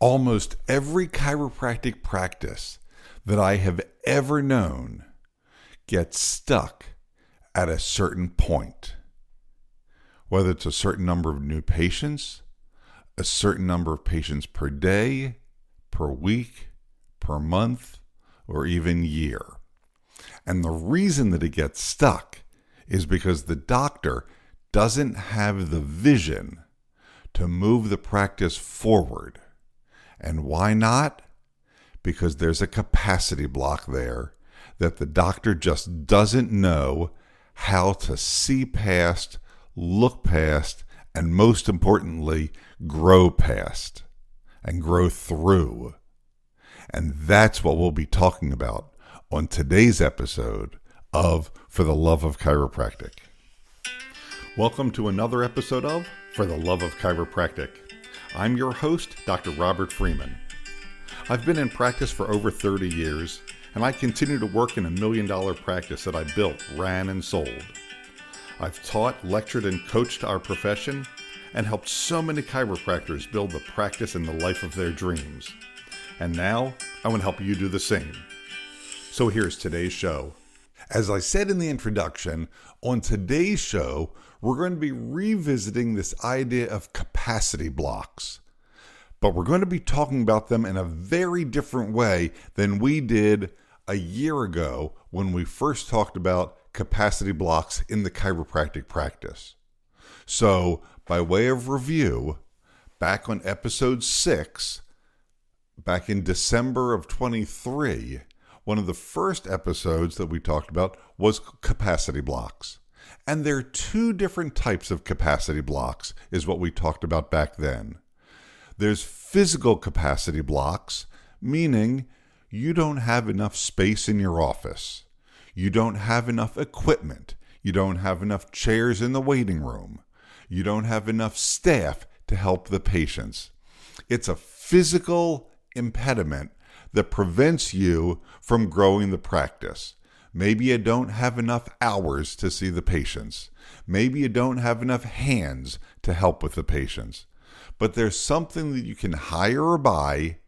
Almost every chiropractic practice that I have ever known gets stuck at a certain point. Whether it's a certain number of new patients, a certain number of patients per day, per week, per month, or even year. And the reason that it gets stuck is because the doctor doesn't have the vision to move the practice forward. And why not? Because there's a capacity block there that the doctor just doesn't know how to see past, look past, and most importantly, grow past and grow through. And that's what we'll be talking about on today's episode of For the Love of Chiropractic. Welcome to another episode of For the Love of Chiropractic. I'm your host, Dr. Robert Freeman. I've been in practice for over 30 years, and I continue to work in a $1 million practice that I built, ran, and sold. I've taught, lectured, and coached our profession, and helped so many chiropractors build the practice and the life of their dreams. And now, I want to help you do the same. So here's today's show. As I said in the introduction, on today's show, we're going to be revisiting this idea of capacity blocks. But we're going to be talking about them in a very different way than we did a year ago when we first talked about capacity blocks in the chiropractic practice. So, by way of review, back on episode 6, back in December of 23, one of the first episodes that we talked about was capacity blocks. And there are two different types of capacity blocks, is what we talked about back then. There's physical capacity blocks, meaning you don't have enough space in your office. You don't have enough equipment. You don't have enough chairs in the waiting room. You don't have enough staff to help the patients. It's a physical impediment that prevents you from growing the practice. Maybe you don't have enough hours to see the patients. Maybe you don't have enough hands to help with the patients. But there's something that you can hire or buy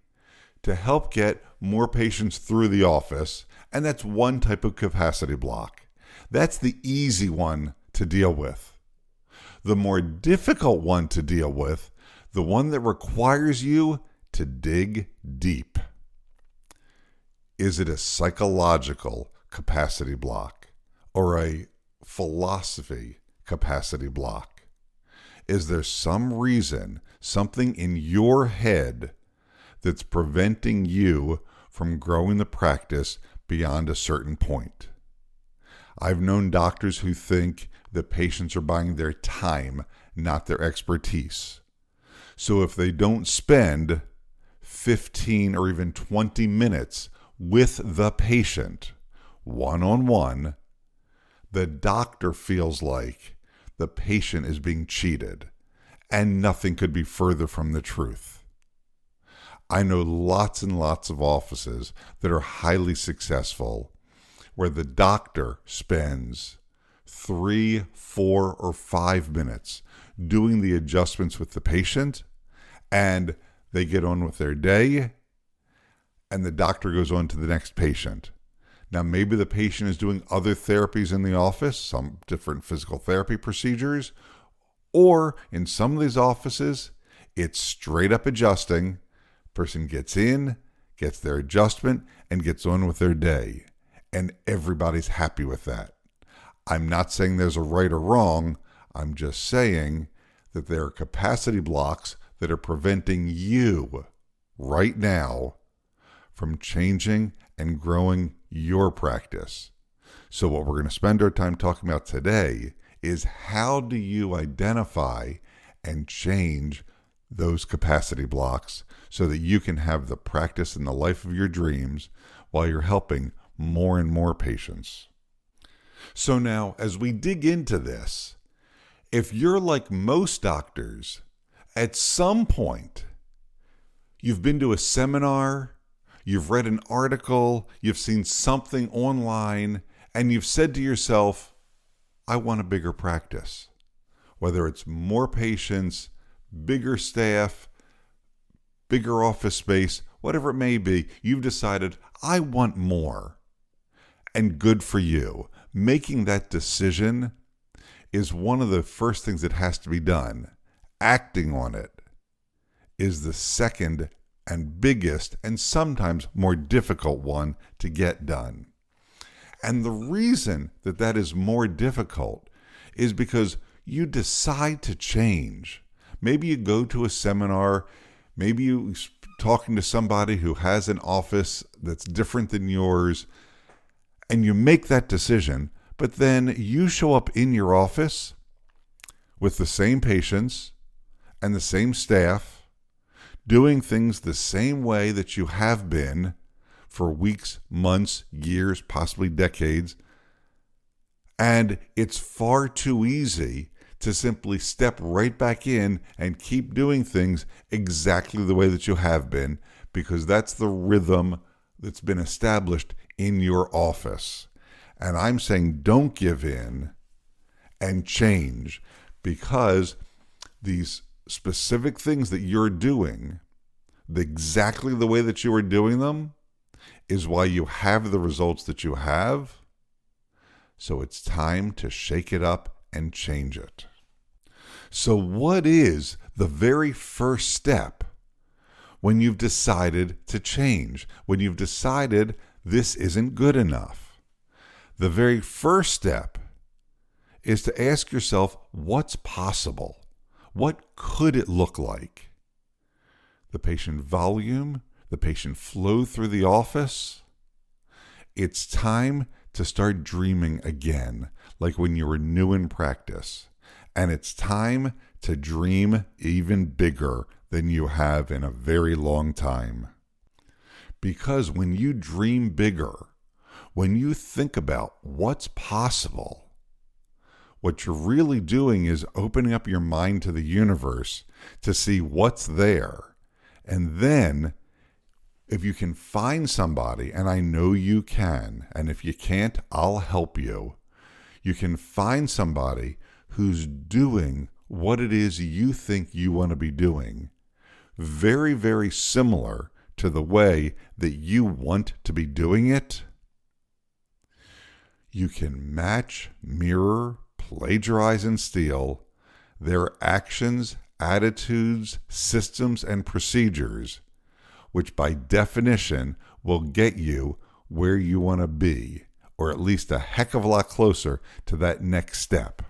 to help get more patients through the office, and that's one type of capacity block. That's the easy one to deal with. The more difficult one to deal with, the one that requires you to dig deep. Is it a psychological capacity block or a philosophy capacity block? Is there some reason, something in your head that's preventing you from growing the practice beyond a certain point? I've known doctors who think that patients are buying their time, not their expertise. So if they don't spend 15 or even 20 minutes with the patient, one-on-one, the doctor feels like the patient is being cheated, and nothing could be further from the truth. I know lots and lots of offices that are highly successful where the doctor spends 3, 4, or 5 minutes doing the adjustments with the patient, and they get on with their day, and the doctor goes on to the next patient. Now, maybe the patient is doing other therapies in the office, some different physical therapy procedures, or in some of these offices, it's straight up adjusting. Person gets in, gets their adjustment, and gets on with their day. And everybody's happy with that. I'm not saying there's a right or wrong. I'm just saying that there are capacity blocks that are preventing you right now from changing and growing your practice. So what we're going to spend our time talking about today is how do you identify and change those capacity blocks so that you can have the practice and the life of your dreams while you're helping more and more patients. So now, as we dig into this, if you're like most doctors, at some point, you've been to a seminar, you've read an article, you've seen something online, and you've said to yourself, I want a bigger practice. Whether it's more patients, bigger staff, bigger office space, whatever it may be, you've decided, I want more. And good for you. Making that decision is one of the first things that has to be done. Acting on it is the second and biggest and sometimes more difficult one to get done. And the reason that that is more difficult is because you decide to change. Maybe you go to a seminar, maybe you're talking to somebody who has an office that's different than yours, and you make that decision, but then you show up in your office with the same patients and the same staff, doing things the same way that you have been for weeks, months, years, possibly decades. And it's far too easy to simply step right back in and keep doing things exactly the way that you have been, because that's the rhythm that's been established in your office. And I'm saying don't give in and change, because these specific things that you're doing, exactly the way that you are doing them, is why you have the results that you have. So it's time to shake it up and change it. So what is the very first step when you've decided to change, when you've decided this isn't good enough? The very first step is to ask yourself, what's possible? What could it look like? The patient volume, the patient flow through the office. It's time to start dreaming again, like when you were new in practice. And it's time to dream even bigger than you have in a very long time. Because when you dream bigger, when you think about what's possible, what you're really doing is opening up your mind to the universe to see what's there. And then, if you can find somebody, and I know you can, and if you can't, I'll help you. You can find somebody who's doing what it is you think you want to be doing. Very, very similar to the way that you want to be doing it. You can match, mirror, plagiarize, and steal their actions, attitudes, systems, and procedures, which by definition will get you where you want to be, or at least a heck of a lot closer to that next step.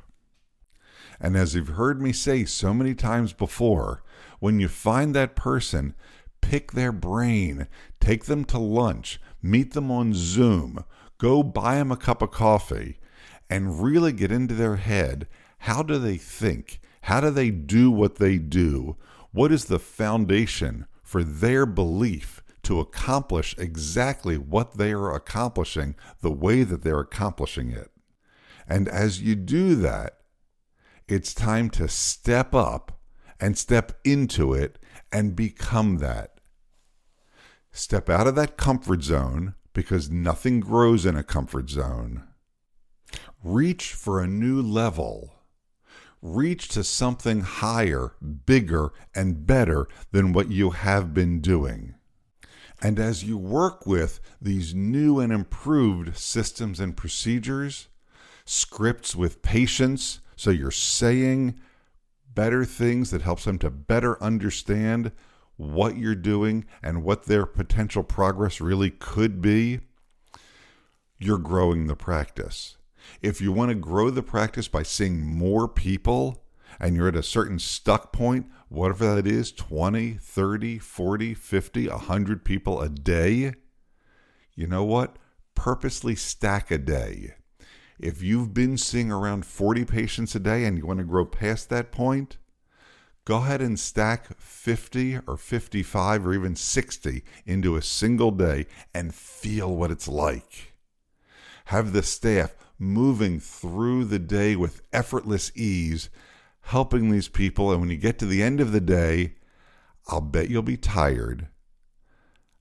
And as you've heard me say so many times before, when you find that person, pick their brain, take them to lunch, meet them on Zoom, go buy them a cup of coffee, and really get into their head. How do they think? How do they do what they do? What is the foundation for their belief to accomplish exactly what they are accomplishing the way that they're accomplishing it? And as you do that, it's time to step up and step into it and become that. Step out of that comfort zone, because nothing grows in a comfort zone. Reach for a new level. Reach to something higher, bigger, and better than what you have been doing. And as you work with these new and improved systems and procedures, scripts with patients, so you're saying better things that helps them to better understand what you're doing and what their potential progress really could be, you're growing the practice. If you want to grow the practice by seeing more people and you're at a certain stuck point, whatever that is, 20, 30, 40, 50, 100 people a day, you know what? Purposely stack a day. If you've been seeing around 40 patients a day and you want to grow past that point, go ahead and stack 50 or 55 or even 60 into a single day and feel what it's like. Have the staff moving through the day with effortless ease, helping these people. And when you get to the end of the day, I'll bet you'll be tired.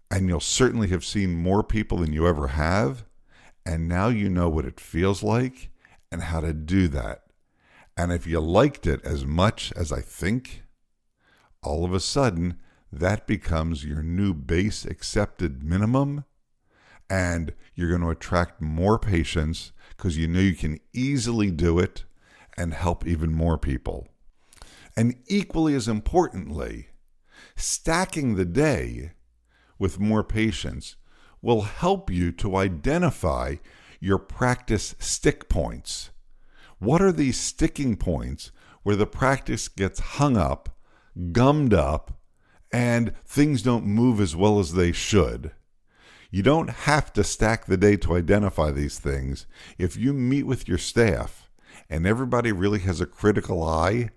And you'll certainly have seen more people than you ever have. And now you know what it feels like and how to do that. And if you liked it as much as I think, all of a sudden, that becomes your new base accepted minimum, and you're going to attract more patients because you know you can easily do it and help even more people. And equally as importantly, stacking the day with more patients will help you to identify your practice stick points. What are these sticking points where the practice gets hung up, gummed up, and things don't move as well as they should? You don't have to stack the day to identify these things. If you meet with your staff and everybody really has a critical eye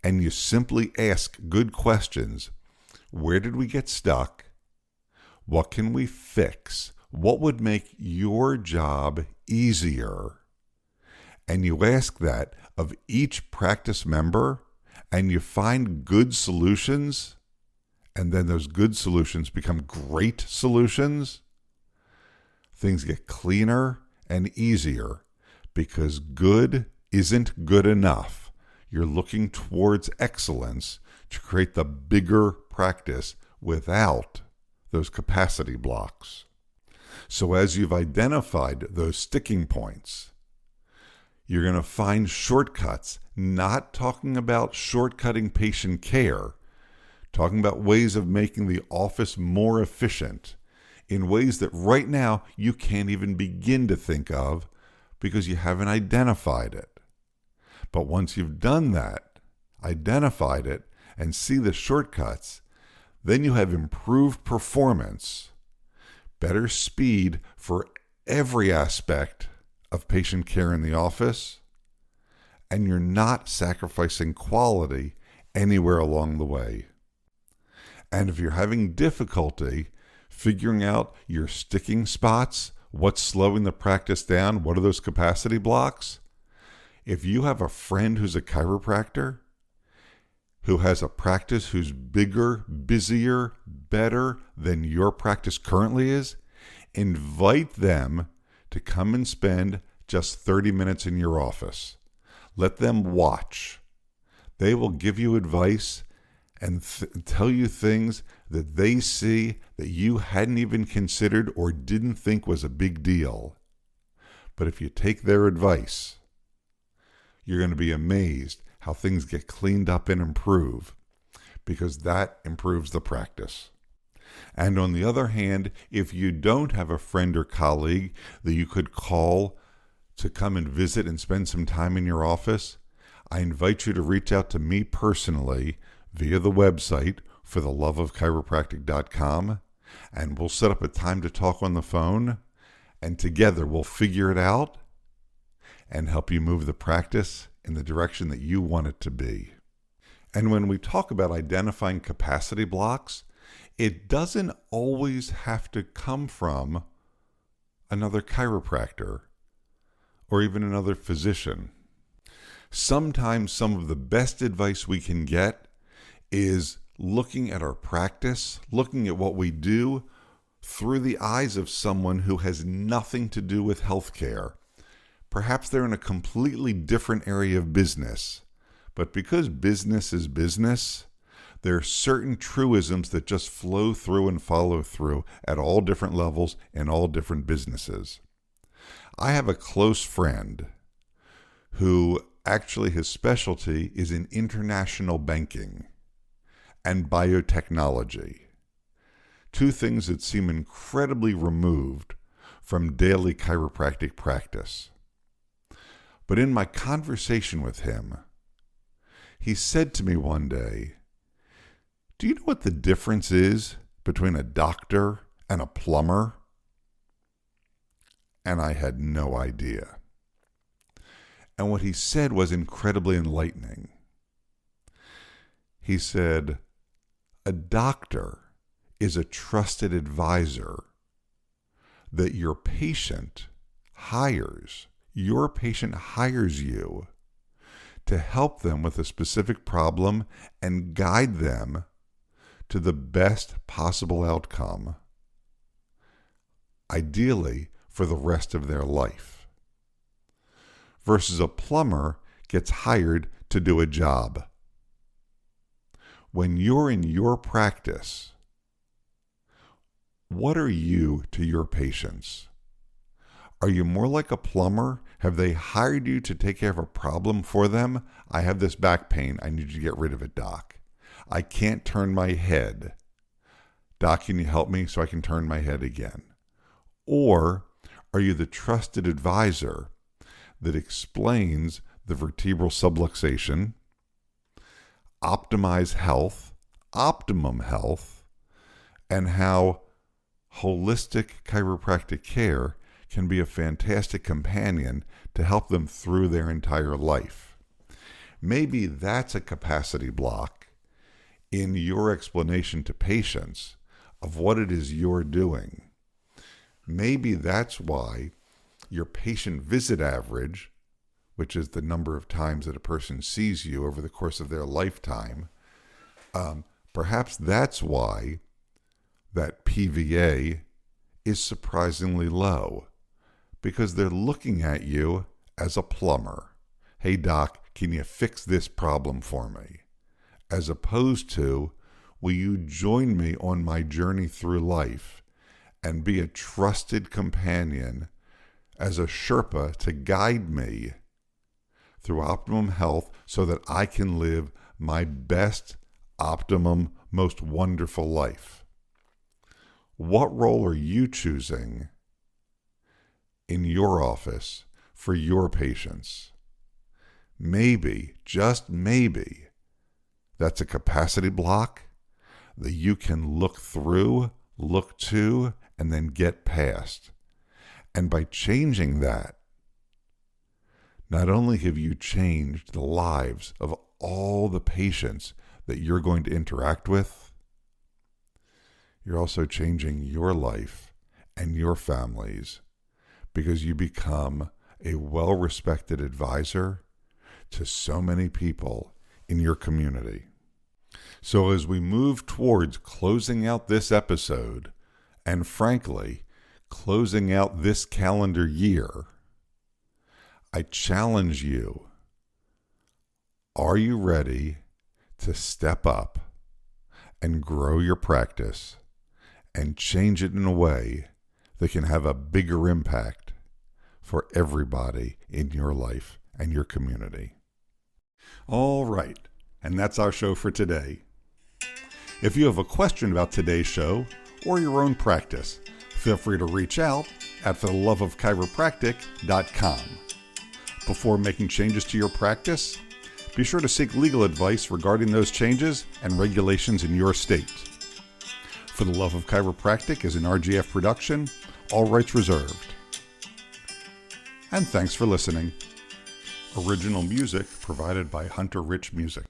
and you simply ask good questions, where did we get stuck? What can we fix? What would make your job easier? And you ask that of each practice member, and you find good solutions, and then those good solutions become great solutions. Things get cleaner and easier because good isn't good enough. You're looking towards excellence to create the bigger practice without those capacity blocks. So as you've identified those sticking points, you're going to find shortcuts, not talking about shortcutting patient care, talking about ways of making the office more efficient in ways that right now you can't even begin to think of because you haven't identified it. But once you've done that, identified it, and see the shortcuts, then you have improved performance, better speed for every aspect of patient care in the office, and you're not sacrificing quality anywhere along the way. And if you're having difficulty figuring out your sticking spots, what's slowing the practice down, what are those capacity blocks? If you have a friend who's a chiropractor, who has a practice who's bigger, busier, better than your practice currently is, invite them to come and spend just 30 minutes in your office. Let them watch. They will give you advice and tell you things that they see that you hadn't even considered or didn't think was a big deal. But if you take their advice, you're going to be amazed how things get cleaned up and improve, because that improves the practice. And on the other hand, if you don't have a friend or colleague that you could call to come and visit and spend some time in your office, I invite you to reach out to me personally via the website fortheloveofchiropractic.com, and we'll set up a time to talk on the phone, and together we'll figure it out and help you move the practice in the direction that you want it to be. And when we talk about identifying capacity blocks, it doesn't always have to come from another chiropractor or even another physician. Sometimes some of the best advice we can get is looking at our practice, looking at what we do through the eyes of someone who has nothing to do with healthcare. Perhaps they're in a completely different area of business, but because business is business, there are certain truisms that just flow through and follow through at all different levels in all different businesses. I have a close friend who actually his specialty is in international banking and biotechnology, two things that seem incredibly removed from daily chiropractic practice. But in my conversation with him, he said to me one day, "Do you know what the difference is between a doctor and a plumber?" And I had no idea. And what he said was incredibly enlightening. He said, a doctor is a trusted advisor that your patient hires. Your patient hires you to help them with a specific problem and guide them to the best possible outcome, ideally for the rest of their life. Versus a plumber gets hired to do a job. when you're in your practice, what are you to your patients? Are you more like a plumber? Have they hired you to take care of a problem for them? I have this back pain. I need you to get rid of it, doc. I can't turn my head. Doc, can you help me so I can turn my head again? Or are you the trusted advisor that explains the vertebral subluxation, optimize health, optimum health, and how holistic chiropractic care can be a fantastic companion to help them through their entire life? Maybe that's a capacity block in your explanation to patients of what it is you're doing. Maybe that's why your patient visit average, which is the number of times that a person sees you over the course of their lifetime, perhaps that's why that PVA is surprisingly low, because they're looking at you as a plumber. Hey, doc, can you fix this problem for me? As opposed to, will you join me on my journey through life and be a trusted companion as a Sherpa to guide me through optimum health so that I can live my best, optimum, most wonderful life? What role are you choosing in your office for your patients? Maybe, just maybe, that's a capacity block that you can look through, look to, and then get past. And by changing that, not only have you changed the lives of all the patients that you're going to interact with, you're also changing your life and your families, because you become a well-respected advisor to so many people in your community. So as we move towards closing out this episode, and frankly, closing out this calendar year, I challenge you, are you ready to step up and grow your practice and change it in a way that can have a bigger impact for everybody in your life and your community? All right, and that's our show for today. If you have a question about today's show or your own practice, feel free to reach out at fortheloveofchiropractic.com. Before making changes to your practice, be sure to seek legal advice regarding those changes and regulations in your state. For the Love of Chiropractic is an RGF production, all rights reserved. And thanks for listening. Original music provided by Hunter Rich Music.